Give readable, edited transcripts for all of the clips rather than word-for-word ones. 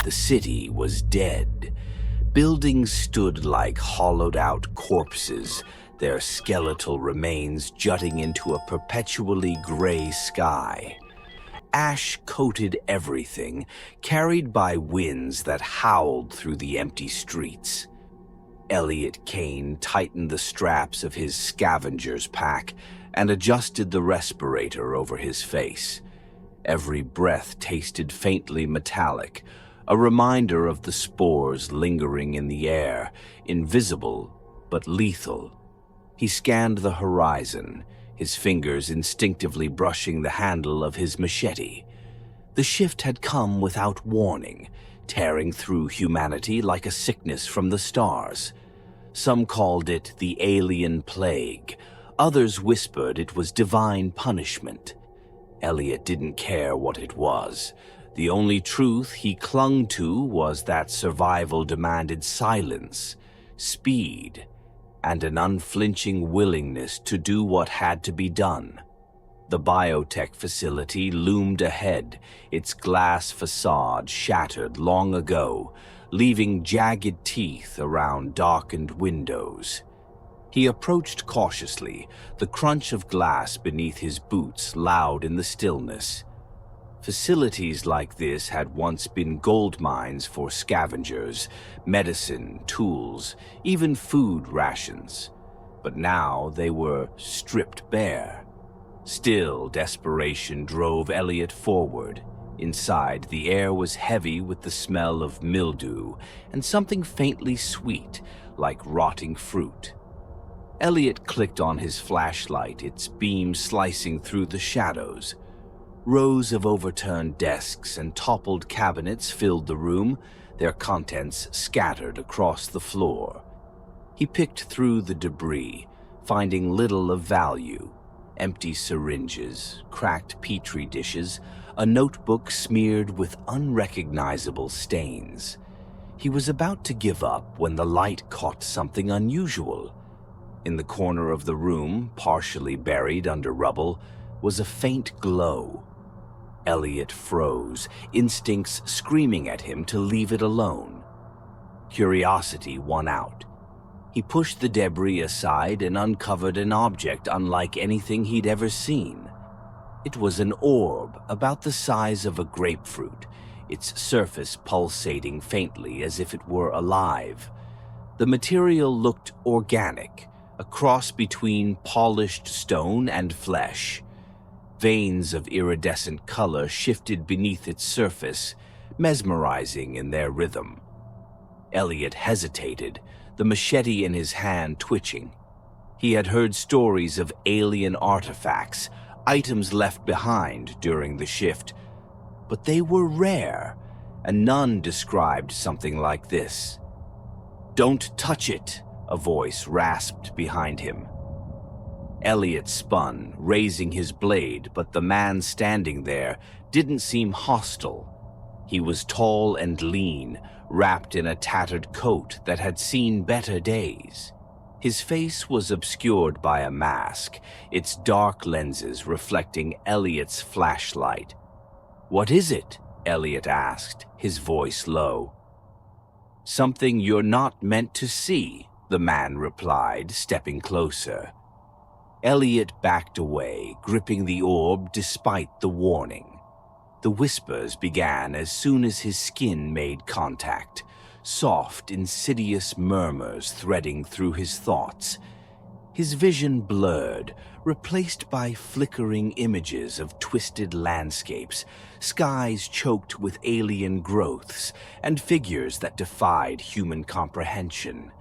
The city was dead. Buildings stood like hollowed-out corpses, their skeletal remains jutting into a perpetually gray sky. Ash coated everything, carried by winds that howled through the empty streets. Eliot Kane tightened the straps of his scavenger's pack and adjusted the respirator over his face. Every breath tasted faintly metallic, a reminder of the spores lingering in the air, invisible but lethal. He scanned the horizon, his fingers instinctively brushing the handle of his machete. The shift had come without warning, tearing through humanity like a sickness from the stars. Some called it the alien plague. Others whispered it was divine punishment. Eliot didn't care what it was. The only truth he clung to was that survival demanded silence, speed, and an unflinching willingness to do what had to be done. The biotech facility loomed ahead, its glass facade shattered long ago, leaving jagged teeth around darkened windows. He approached cautiously, the crunch of glass beneath his boots loud in the stillness. Facilities like this had once been gold mines for scavengers, medicine, tools, even food rations. But now they were stripped bare. Still, desperation drove Eliot forward. Inside, the air was heavy with the smell of mildew and something faintly sweet, like rotting fruit. Eliot clicked on his flashlight, its beam slicing through the shadows. Rows of overturned desks and toppled cabinets filled the room, their contents scattered across the floor. He picked through the debris, finding little of value. Empty syringes, cracked petri dishes, a notebook smeared with unrecognizable stains. He was about to give up when the light caught something unusual. In the corner of the room, partially buried under rubble, was a faint glow. Eliot froze, instincts screaming at him to leave it alone. Curiosity won out. He pushed the debris aside and uncovered an object unlike anything he'd ever seen. It was an orb about the size of a grapefruit, its surface pulsating faintly as if it were alive. The material looked organic, a cross between polished stone and flesh. Veins of iridescent color shifted beneath its surface, mesmerizing in their rhythm. Eliot hesitated, the machete in his hand twitching. He had heard stories of alien artifacts, items left behind during the shift, but they were rare, and none described something like this. "Don't touch it," a voice rasped behind him. Eliot spun, raising his blade, but the man standing there didn't seem hostile. He was tall and lean, wrapped in a tattered coat that had seen better days. His face was obscured by a mask, its dark lenses reflecting Eliot's flashlight. "What is it?" Eliot asked, his voice low. "Something you're not meant to see," the man replied, stepping closer. Eliot backed away, gripping the orb despite the warning. The whispers began as soon as his skin made contact, soft, insidious murmurs threading through his thoughts. His vision blurred, replaced by flickering images of twisted landscapes, skies choked with alien growths, and figures that defied human comprehension.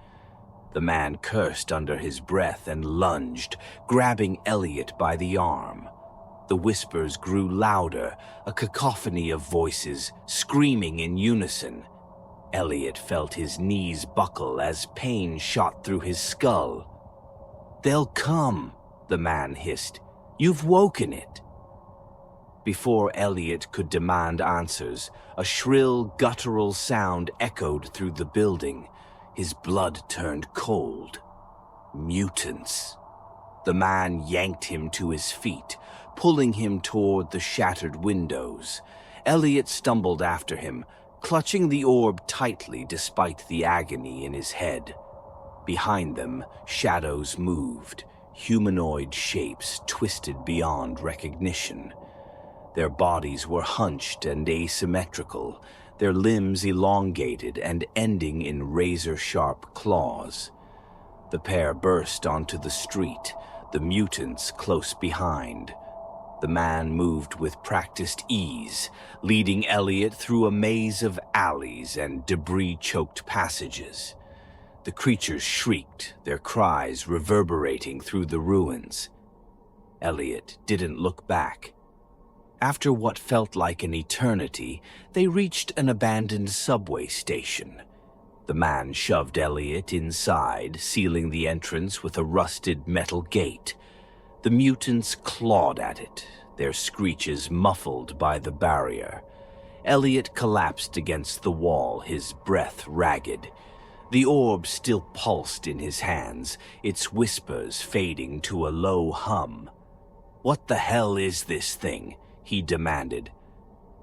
The man cursed under his breath and lunged, grabbing Eliot by the arm. The whispers grew louder, a cacophony of voices, screaming in unison. Eliot felt his knees buckle as pain shot through his skull. "They'll come," the man hissed. "You've woken it." Before Eliot could demand answers, a shrill, guttural sound echoed through the building. His blood turned cold. Mutants. The man yanked him to his feet, pulling him toward the shattered windows. Eliot stumbled after him, clutching the orb tightly despite the agony in his head. Behind them, shadows moved, humanoid shapes twisted beyond recognition. Their bodies were hunched and asymmetrical, their limbs elongated and ending in razor-sharp claws. The pair burst onto the street, the mutants close behind. The man moved with practiced ease, leading Eliot through a maze of alleys and debris-choked passages. The creatures shrieked, their cries reverberating through the ruins. Eliot didn't look back. After what felt like an eternity, they reached an abandoned subway station. The man shoved Eliot inside, sealing the entrance with a rusted metal gate. The mutants clawed at it, their screeches muffled by the barrier. Eliot collapsed against the wall, his breath ragged. The orb still pulsed in his hands, its whispers fading to a low hum. "What the hell is this thing?" he demanded.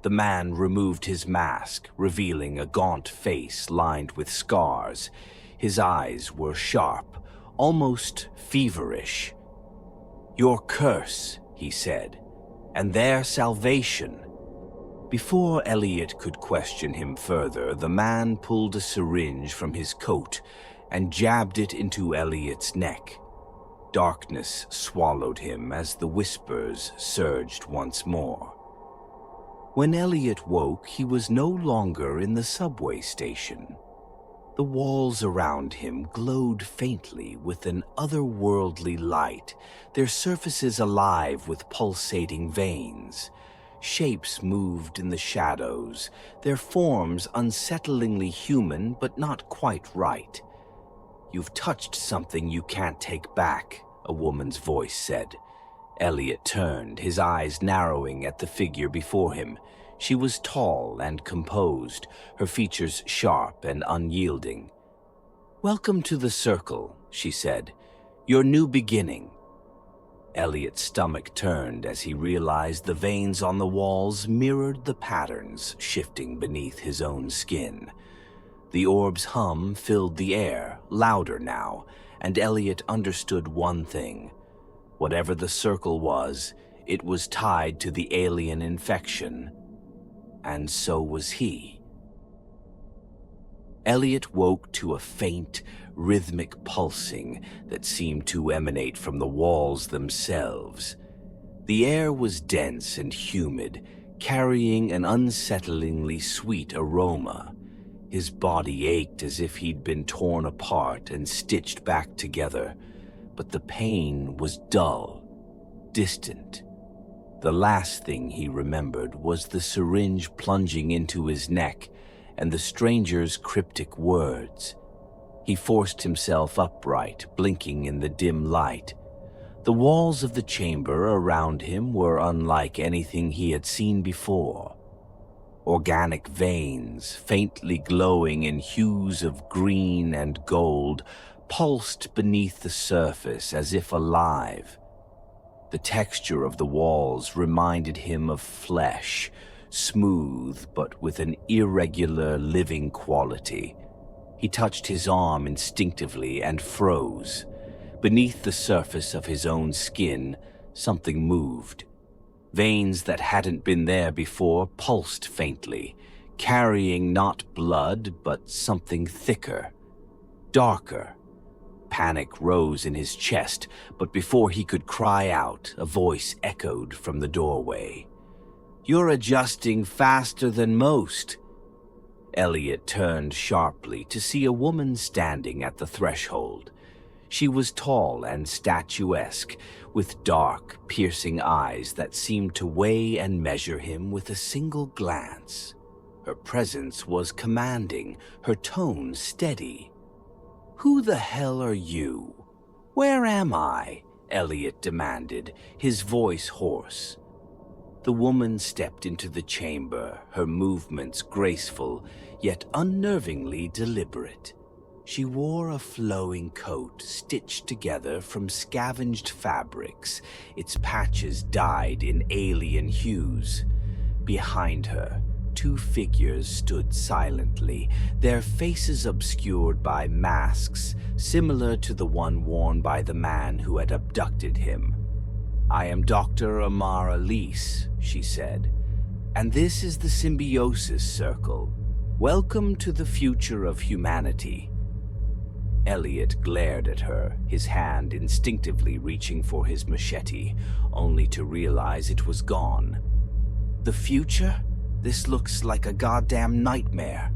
The man removed his mask, revealing a gaunt face lined with scars. His eyes were sharp, almost feverish. "Your curse," he said, "and their salvation." Before Eliot could question him further, the man pulled a syringe from his coat and jabbed it into Eliot's neck. Darkness swallowed him as the whispers surged once more. When Eliot woke, he was no longer in the subway station. The walls around him glowed faintly with an otherworldly light, their surfaces alive with pulsating veins. Shapes moved in the shadows, their forms unsettlingly human but not quite right. "You've touched something you can't take back," a woman's voice said. Eliot turned, his eyes narrowing at the figure before him. She was tall and composed, her features sharp and unyielding. "Welcome to the Circle," she said. "Your new beginning." Eliot's stomach turned as he realized the veins on the walls mirrored the patterns shifting beneath his own skin. The orb's hum filled the air, louder now, and Eliot understood one thing. Whatever the Circle was, it was tied to the alien infection. And so was he. Eliot woke to a faint, rhythmic pulsing that seemed to emanate from the walls themselves. The air was dense and humid, carrying an unsettlingly sweet aroma. His body ached as if he'd been torn apart and stitched back together, but the pain was dull, distant. The last thing he remembered was the syringe plunging into his neck and the stranger's cryptic words. He forced himself upright, blinking in the dim light. The walls of the chamber around him were unlike anything he had seen before. Organic veins, faintly glowing in hues of green and gold, pulsed beneath the surface as if alive. The texture of the walls reminded him of flesh, smooth but with an irregular living quality. He touched his arm instinctively and froze. Beneath the surface of his own skin, something moved. Veins that hadn't been there before pulsed faintly, carrying not blood but something thicker, darker. Panic rose in his chest, but before he could cry out, a voice echoed from the doorway. "You're adjusting faster than most." Eliot turned sharply to see a woman standing at the threshold. She was tall and statuesque, with dark, piercing eyes that seemed to weigh and measure him with a single glance. Her presence was commanding, her tone steady. "Who the hell are you? Where am I?" Eliot demanded, his voice hoarse. The woman stepped into the chamber, her movements graceful, yet unnervingly deliberate. She wore a flowing coat stitched together from scavenged fabrics, its patches dyed in alien hues. Behind her, two figures stood silently, their faces obscured by masks similar to the one worn by the man who had abducted him. "I am Dr. Amara Lease," she said, "and this is the Symbiosis Circle. Welcome to the future of humanity." Eliot glared at her, his hand instinctively reaching for his machete, only to realize it was gone. "The future? This looks like a goddamn nightmare."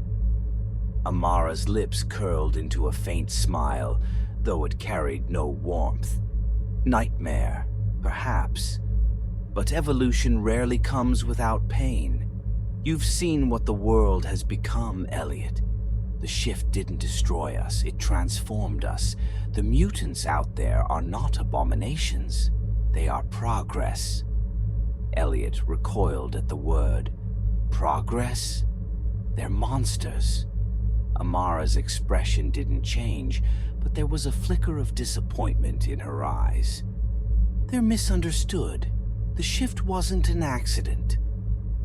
Amara's lips curled into a faint smile, though it carried no warmth. "Nightmare, perhaps. But evolution rarely comes without pain. You've seen what the world has become, Eliot. The shift didn't destroy us, it transformed us. The mutants out there are not abominations. They are progress." Eliot recoiled at the word. Progress? They're monsters. Amara's expression didn't change, but there was a flicker of disappointment in her eyes. "They're misunderstood. The shift wasn't an accident.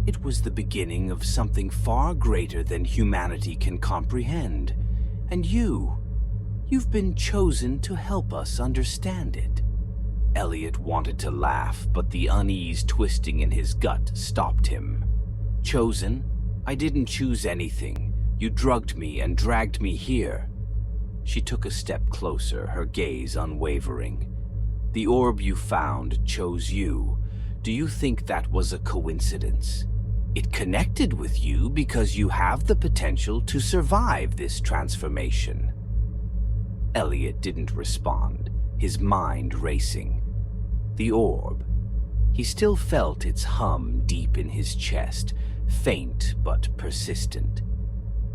It was the beginning of something far greater than humanity can comprehend. And you've been chosen to help us understand it." Eliot wanted to laugh, but the unease twisting in his gut stopped him. "Chosen? I didn't choose anything. You drugged me and dragged me here." She took a step closer, her gaze unwavering. "The orb you found chose you. Do you think that was a coincidence? It connected with you because you have the potential to survive this transformation." Eliot didn't respond, his mind racing. The orb. He still felt its hum deep in his chest, faint but persistent.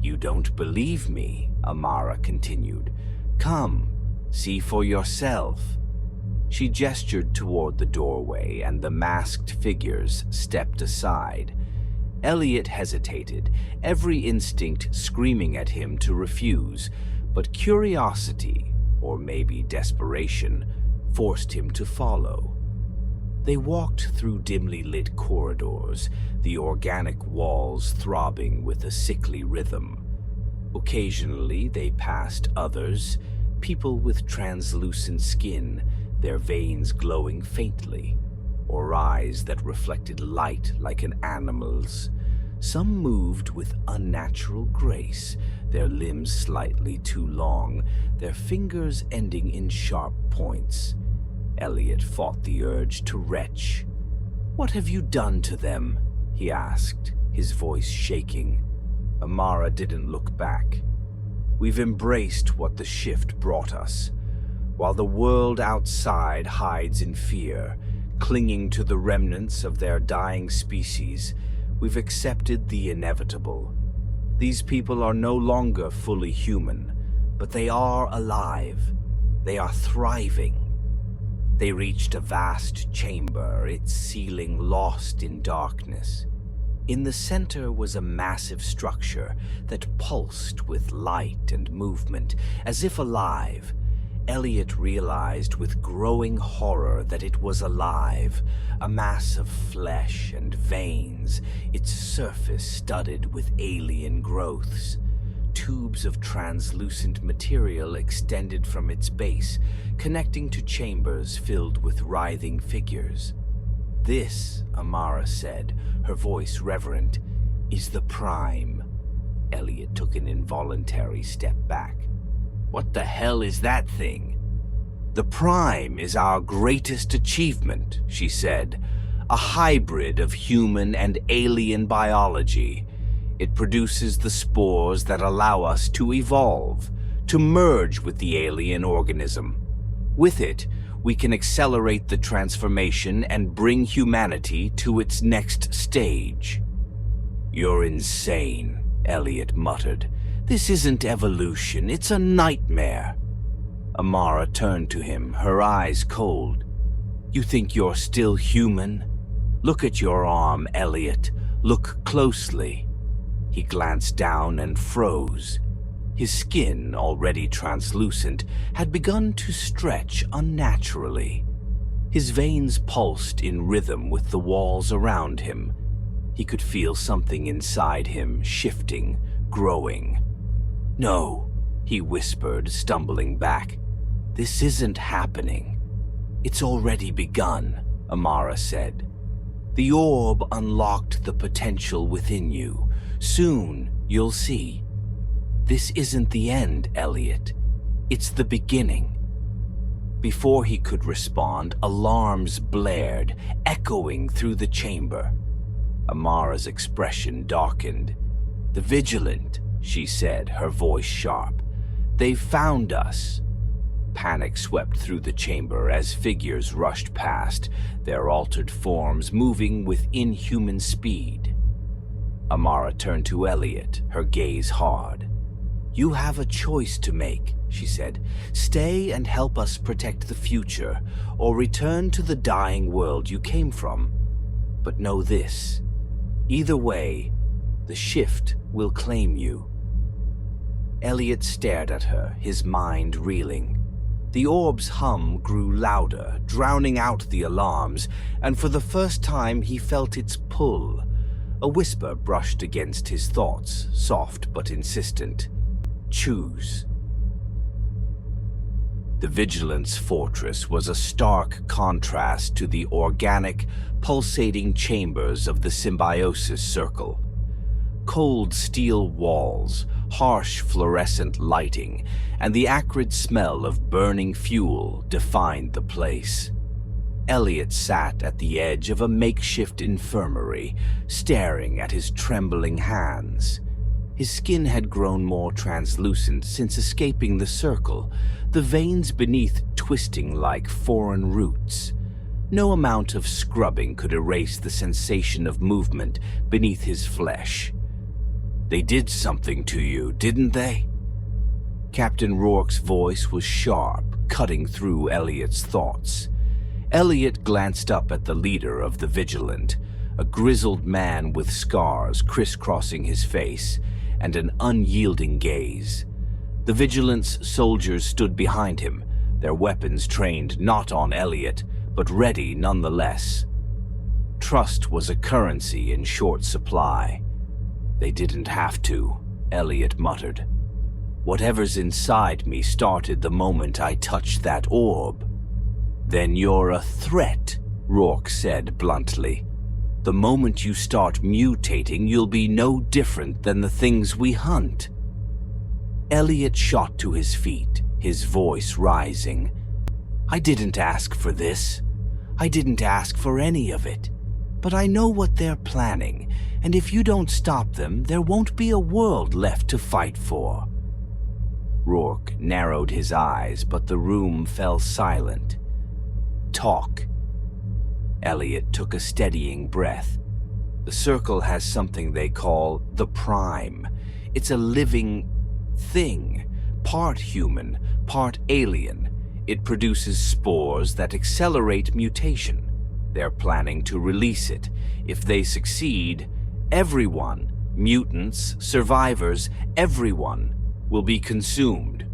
"You don't believe me," Amara continued. "Come, see for yourself." She gestured toward the doorway, and the masked figures stepped aside. Eliot hesitated, every instinct screaming at him to refuse, but curiosity, or maybe desperation, forced him to follow. They walked through dimly lit corridors, the organic walls throbbing with a sickly rhythm. Occasionally they passed others, people with translucent skin, their veins glowing faintly, or eyes that reflected light like an animal's. Some moved with unnatural grace, their limbs slightly too long, their fingers ending in sharp points. Eliot fought the urge to retch. "What have you done to them?" he asked, his voice shaking. Amara didn't look back. "We've embraced what the shift brought us. While the world outside hides in fear, clinging to the remnants of their dying species, we've accepted the inevitable. These people are no longer fully human, but they are alive. They are thriving." They reached a vast chamber, its ceiling lost in darkness. In the center was a massive structure that pulsed with light and movement, as if alive. Eliot realized with growing horror that it was alive, a mass of flesh and veins, its surface studded with alien growths. Tubes of translucent material extended from its base, connecting to chambers filled with writhing figures. "This," Amara said, her voice reverent, "is the Prime." Eliot took an involuntary step back. "What the hell is that thing?" "The Prime is our greatest achievement," she said. "A hybrid of human and alien biology. It produces the spores that allow us to evolve, to merge with the alien organism. With it, we can accelerate the transformation and bring humanity to its next stage." "You're insane," Eliot muttered. "This isn't evolution, it's a nightmare." Amara turned to him, her eyes cold. "You think you're still human? Look at your arm, Eliot. Look closely." He glanced down and froze. His skin, already translucent, had begun to stretch unnaturally. His veins pulsed in rhythm with the walls around him. He could feel something inside him shifting, growing. "No," he whispered, stumbling back. "This isn't happening." "It's already begun," Amara said. "The orb unlocked the potential within you. Soon, you'll see. This isn't the end, Eliot. It's the beginning." Before he could respond, alarms blared, echoing through the chamber. Amara's expression darkened. "The Vigilant," she said, her voice sharp. "They've found us." Panic swept through the chamber as figures rushed past, their altered forms moving with inhuman speed. Amara turned to Eliot, her gaze hard. "You have a choice to make," she said. "Stay and help us protect the future, or return to the dying world you came from. But know this. Either way, the shift will claim you." Eliot stared at her, his mind reeling. The orb's hum grew louder, drowning out the alarms, and for the first time he felt its pull. A whisper brushed against his thoughts, soft but insistent. "Choose." The Vigilance Fortress was a stark contrast to the organic, pulsating chambers of the Symbiosis Circle. Cold steel walls, harsh fluorescent lighting, and the acrid smell of burning fuel defined the place. Eliot sat at the edge of a makeshift infirmary, staring at his trembling hands. His skin had grown more translucent since escaping the circle, the veins beneath twisting like foreign roots. No amount of scrubbing could erase the sensation of movement beneath his flesh. "They did something to you, didn't they?" Captain Rourke's voice was sharp, cutting through Eliot's thoughts. Eliot glanced up at the leader of the Vigilant, a grizzled man with scars crisscrossing his face and an unyielding gaze. The Vigilant's soldiers stood behind him, their weapons trained not on Eliot, but ready nonetheless. Trust was a currency in short supply. "They didn't have to," Eliot muttered. "Whatever's inside me started the moment I touched that orb." "Then you're a threat," Rourke said bluntly. "The moment you start mutating, you'll be no different than the things we hunt." Eliot shot to his feet, his voice rising. "I didn't ask for this. I didn't ask for any of it. But I know what they're planning, and if you don't stop them, there won't be a world left to fight for." Rourke narrowed his eyes, but the room fell silent. "Talk." Eliot took a steadying breath. "The Circle has something they call the Prime. It's a living thing, part human, part alien. It produces spores that accelerate mutation. They're planning to release it. If they succeed, everyone, mutants, survivors, everyone, will be consumed."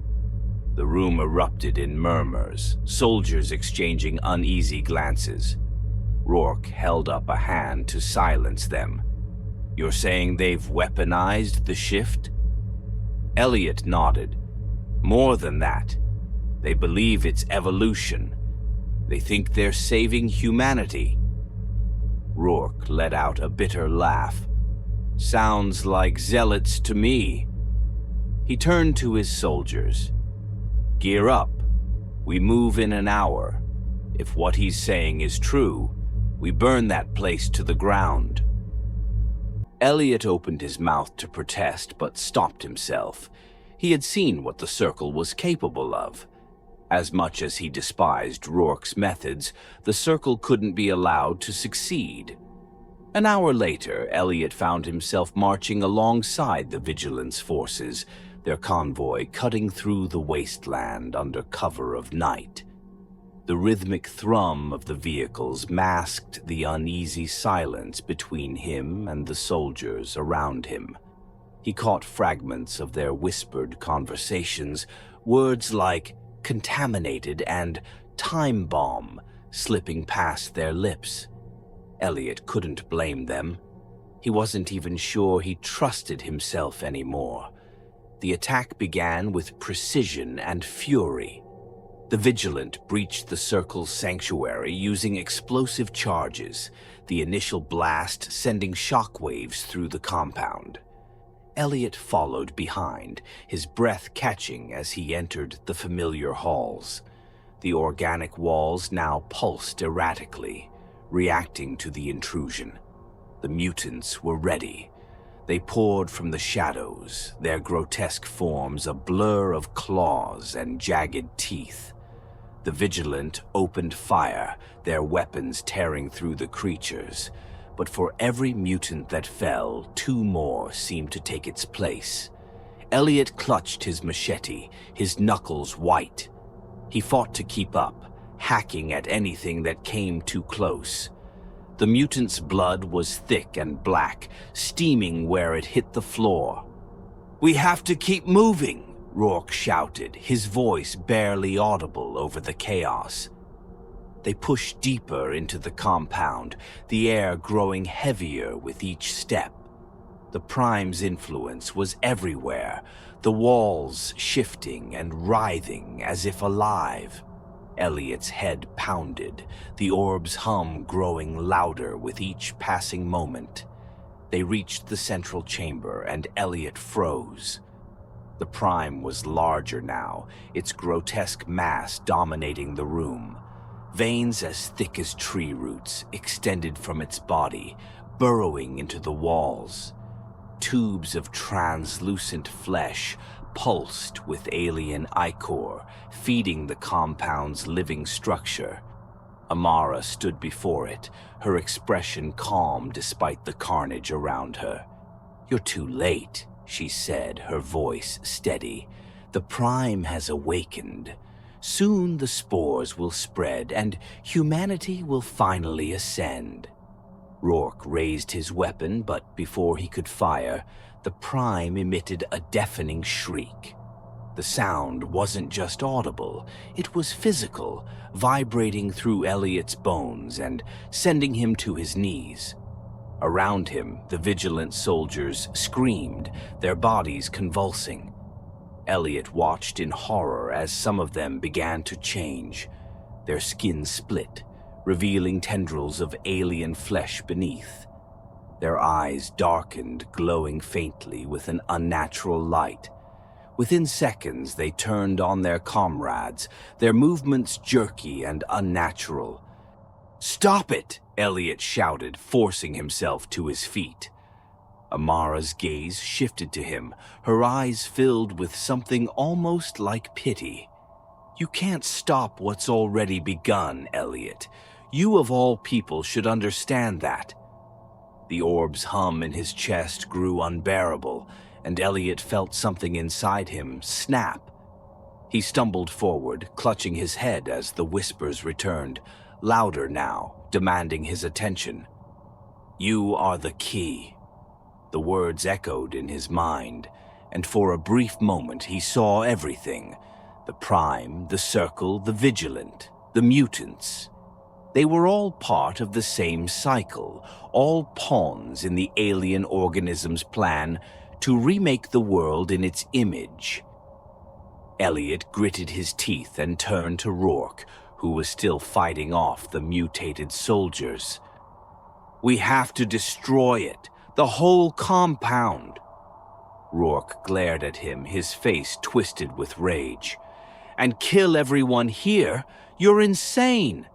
The room erupted in murmurs, soldiers exchanging uneasy glances. Rourke held up a hand to silence them. "You're saying they've weaponized the shift?" Eliot nodded. "More than that. They believe it's evolution. They think they're saving humanity." Rourke let out a bitter laugh. "Sounds like zealots to me." He turned to his soldiers. "Gear up. We move in an hour. If what he's saying is true, we burn that place to the ground." Eliot opened his mouth to protest, but stopped himself. He had seen what the Circle was capable of. As much as he despised Rourke's methods, the Circle couldn't be allowed to succeed. An hour later, Eliot found himself marching alongside the Vigilance forces, their convoy cutting through the wasteland under cover of night. The rhythmic thrum of the vehicles masked the uneasy silence between him and the soldiers around him. He caught fragments of their whispered conversations, words like contaminated and time bomb slipping past their lips. Eliot couldn't blame them. He wasn't even sure he trusted himself anymore. The attack began with precision and fury. The Vigilant breached the Circle's sanctuary using explosive charges, the initial blast sending shockwaves through the compound. Eliot followed behind, his breath catching as he entered the familiar halls. The organic walls now pulsed erratically, reacting to the intrusion. The mutants were ready. They poured from the shadows, their grotesque forms a blur of claws and jagged teeth. The Vigilant opened fire, their weapons tearing through the creatures. But for every mutant that fell, two more seemed to take its place. Eliot clutched his machete, his knuckles white. He fought to keep up, hacking at anything that came too close. The mutant's blood was thick and black, steaming where it hit the floor. "We have to keep moving," Rourke shouted, his voice barely audible over the chaos. They pushed deeper into the compound, the air growing heavier with each step. The Prime's influence was everywhere, the walls shifting and writhing as if alive. Eliot's head pounded, the orb's hum growing louder with each passing moment. They reached the central chamber, and Eliot froze. The Prime was larger now, its grotesque mass dominating the room. Veins as thick as tree roots extended from its body, burrowing into the walls. Tubes of translucent flesh pulsed with alien ichor, feeding the compound's living structure. Amara stood before it, her expression calm despite the carnage around her. "You're too late," she said, her voice steady. "The Prime has awakened. Soon the spores will spread, and humanity will finally ascend." Rourke raised his weapon, but before he could fire, the Prime emitted a deafening shriek. The sound wasn't just audible, it was physical, vibrating through Eliot's bones and sending him to his knees. Around him, the vigilant soldiers screamed, their bodies convulsing. Eliot watched in horror as some of them began to change. Their skin split, revealing tendrils of alien flesh beneath. Their eyes darkened, glowing faintly with an unnatural light. Within seconds, they turned on their comrades, their movements jerky and unnatural. "Stop it!" Eliot shouted, forcing himself to his feet. Amara's gaze shifted to him, her eyes filled with something almost like pity. "You can't stop what's already begun, Eliot. You of all people should understand that." The orb's hum in his chest grew unbearable, and Eliot felt something inside him snap. He stumbled forward, clutching his head as the whispers returned, louder now, demanding his attention. "You are the key." The words echoed in his mind, and for a brief moment he saw everything. The Prime, the Circle, the Vigilant, the mutants. They were all part of the same cycle, all pawns in the alien organism's plan to remake the world in its image. Eliot gritted his teeth and turned to Rourke, who was still fighting off the mutated soldiers. "We have to destroy it, the whole compound." Rourke glared at him, his face twisted with rage. "And kill everyone here? You're insane!"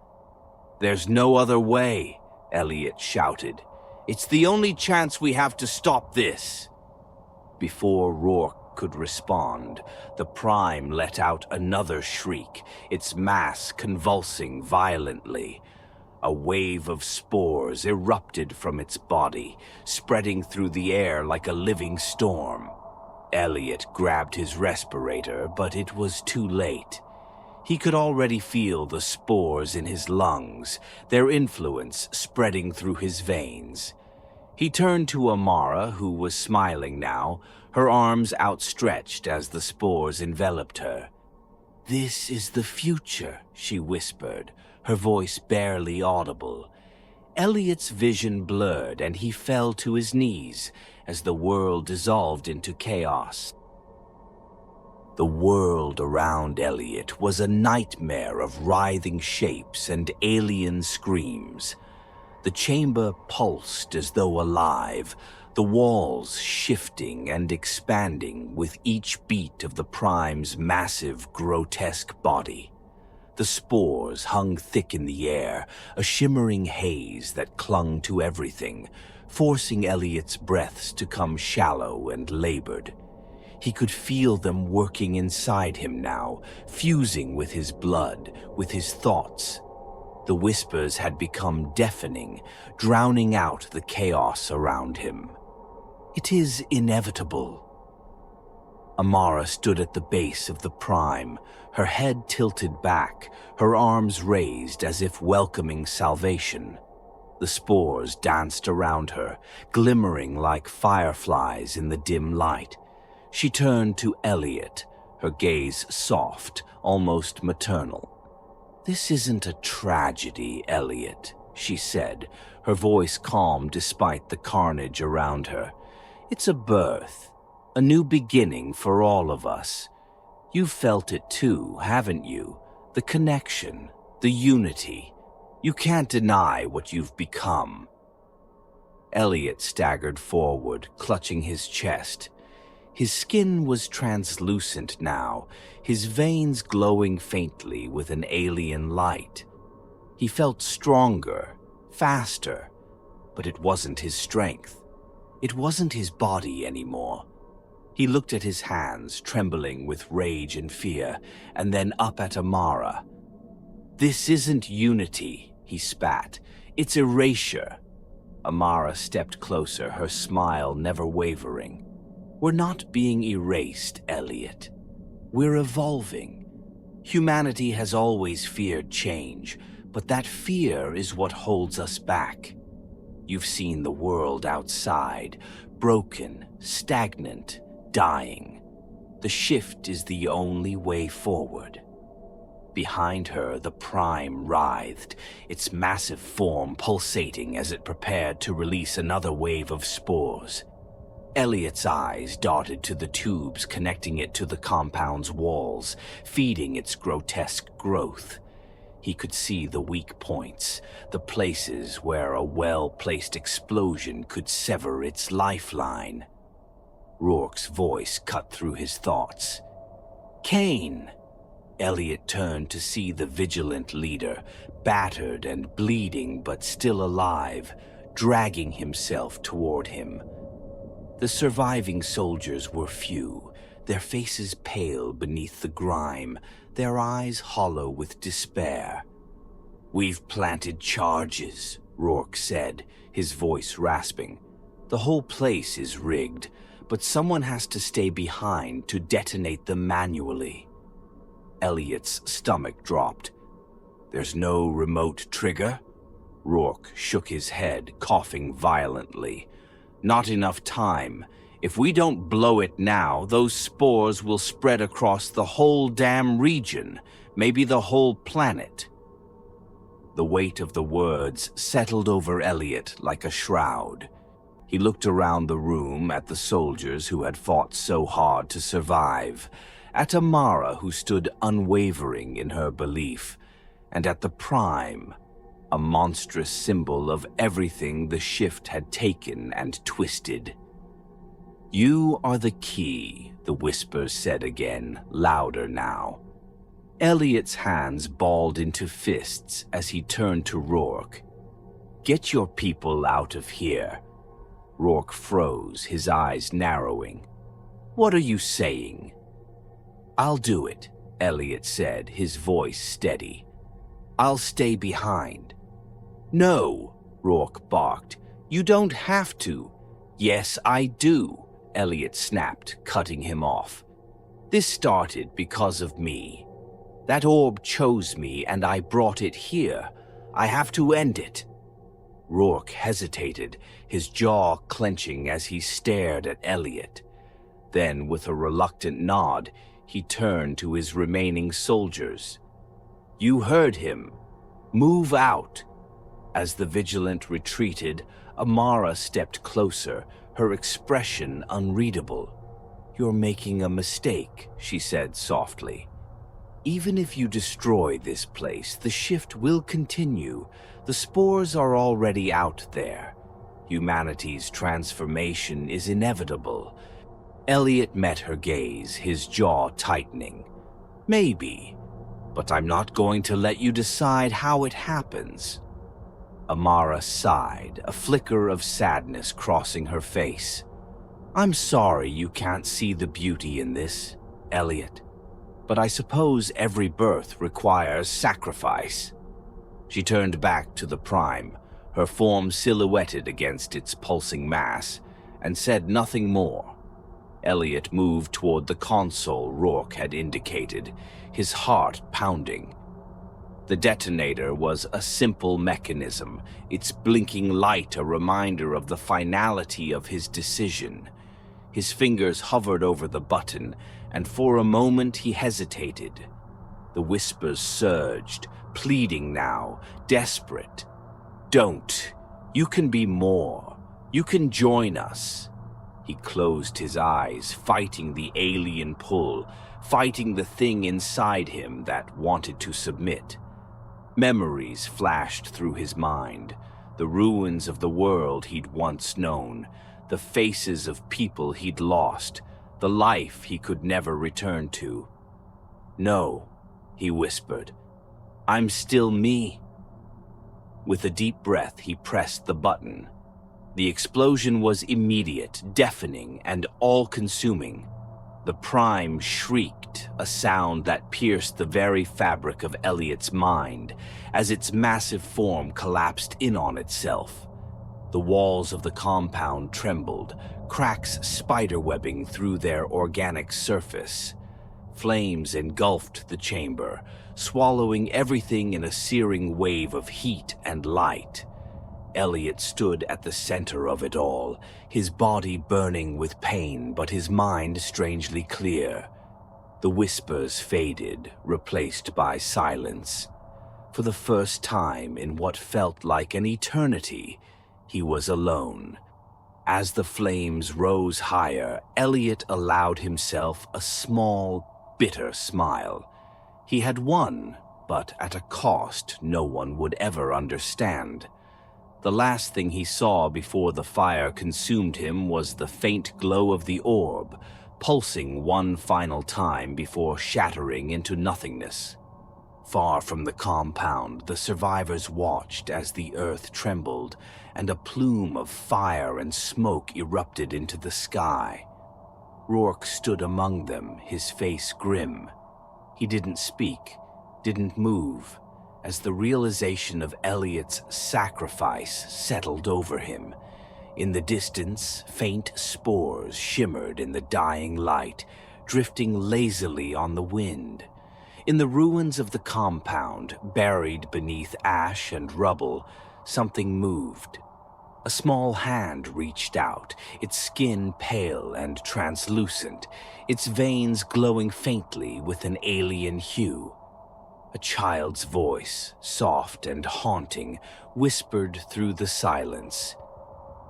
"There's no other way," Eliot shouted. "It's the only chance we have to stop this." Before Rourke could respond, the Prime let out another shriek, its mass convulsing violently. A wave of spores erupted from its body, spreading through the air like a living storm. Eliot grabbed his respirator, but it was too late. He could already feel the spores in his lungs, their influence spreading through his veins. He turned to Amara, who was smiling now, her arms outstretched as the spores enveloped her. "This is the future," she whispered, her voice barely audible. Eliot's vision blurred and he fell to his knees as the world dissolved into chaos. The world around Eliot was a nightmare of writhing shapes and alien screams. The chamber pulsed as though alive, the walls shifting and expanding with each beat of the Prime's massive, grotesque body. The spores hung thick in the air, a shimmering haze that clung to everything, forcing Eliot's breaths to come shallow and labored. He could feel them working inside him now, fusing with his blood, with his thoughts. The whispers had become deafening, drowning out the chaos around him. It is inevitable. Amara stood at the base of the Prime, her head tilted back, her arms raised as if welcoming salvation. The spores danced around her, glimmering like fireflies in the dim light. She turned to Eliot, her gaze soft, almost maternal. "This isn't a tragedy, Eliot," she said, her voice calm despite the carnage around her. "It's a birth, a new beginning for all of us. You've felt it too, haven't you? The connection, the unity. You can't deny what you've become." Eliot staggered forward, clutching his chest. His skin was translucent now, his veins glowing faintly with an alien light. He felt stronger, faster, but it wasn't his strength. It wasn't his body anymore. He looked at his hands, trembling with rage and fear, and then up at Amara. "This isn't unity," he spat. "It's erasure." Amara stepped closer, her smile never wavering. "We're not being erased, Eliot. We're evolving. Humanity has always feared change, but that fear is what holds us back. You've seen the world outside, broken, stagnant, dying. The shift is the only way forward." Behind her, the Prime writhed, its massive form pulsating as it prepared to release another wave of spores. Eliot's eyes darted to the tubes connecting it to the compound's walls, feeding its grotesque growth. He could see the weak points, the places where a well-placed explosion could sever its lifeline. Rourke's voice cut through his thoughts. "Kane!" Eliot turned to see the vigilant leader, battered and bleeding but still alive, dragging himself toward him. The surviving soldiers were few, their faces pale beneath the grime, their eyes hollow with despair. "We've planted charges," Rourke said, his voice rasping. "The whole place is rigged, but someone has to stay behind to detonate them manually." Eliot's stomach dropped. "There's no remote trigger?" Rourke shook his head, coughing violently. "Not enough time. If we don't blow it now, those spores will spread across the whole damn region, maybe the whole planet." The weight of the words settled over Eliot like a shroud. He looked around the room at the soldiers who had fought so hard to survive, at Amara who stood unwavering in her belief, and at the Prime, a monstrous symbol of everything the shift had taken and twisted. "You are the key," the whispers said again, louder now. Eliot's hands balled into fists as he turned to Rourke. "Get your people out of here." Rourke froze, his eyes narrowing. "What are you saying?" "I'll do it," Eliot said, his voice steady. "I'll stay behind." "No," Rourke barked. "You don't have to." "Yes, I do," Eliot snapped, cutting him off. "This started because of me. That orb chose me and I brought it here. I have to end it." Rourke hesitated, his jaw clenching as he stared at Eliot. Then, with a reluctant nod, he turned to his remaining soldiers. "You heard him. Move out." As the vigilant retreated, Amara stepped closer, her expression unreadable. "You're making a mistake," she said softly. "Even if you destroy this place, the shift will continue. The spores are already out there. Humanity's transformation is inevitable." Eliot met her gaze, his jaw tightening. "Maybe, but I'm not going to let you decide how it happens." Amara sighed, a flicker of sadness crossing her face. "I'm sorry you can't see the beauty in this, Eliot, but I suppose every birth requires sacrifice." She turned back to the Prime, her form silhouetted against its pulsing mass, and said nothing more. Eliot moved toward the console Rourke had indicated, his heart pounding. The detonator was a simple mechanism, its blinking light a reminder of the finality of his decision. His fingers hovered over the button, and for a moment he hesitated. The whispers surged, pleading now, desperate. "Don't. You can be more. You can join us." He closed his eyes, fighting the alien pull, fighting the thing inside him that wanted to submit. Memories flashed through his mind, the ruins of the world he'd once known, the faces of people he'd lost, the life he could never return to. "No," he whispered. "I'm still me." With a deep breath, he pressed the button. The explosion was immediate, deafening, and all-consuming. The Prime shrieked, a sound that pierced the very fabric of Eliot's mind, as its massive form collapsed in on itself. The walls of the compound trembled, cracks spiderwebbing through their organic surface. Flames engulfed the chamber, swallowing everything in a searing wave of heat and light. Eliot stood at the center of it all, his body burning with pain, but his mind strangely clear. The whispers faded, replaced by silence. For the first time in what felt like an eternity, he was alone. As the flames rose higher, Eliot allowed himself a small, bitter smile. He had won, but at a cost no one would ever understand. The last thing he saw before the fire consumed him was the faint glow of the orb, pulsing one final time before shattering into nothingness. Far from the compound, the survivors watched as the earth trembled, and a plume of fire and smoke erupted into the sky. Rourke stood among them, his face grim. He didn't speak, didn't move, as the realization of Eliot's sacrifice settled over him. In the distance, faint spores shimmered in the dying light, drifting lazily on the wind. In the ruins of the compound, buried beneath ash and rubble, something moved. A small hand reached out, its skin pale and translucent, its veins glowing faintly with an alien hue. A child's voice, soft and haunting, whispered through the silence.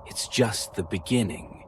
"It's just the beginning.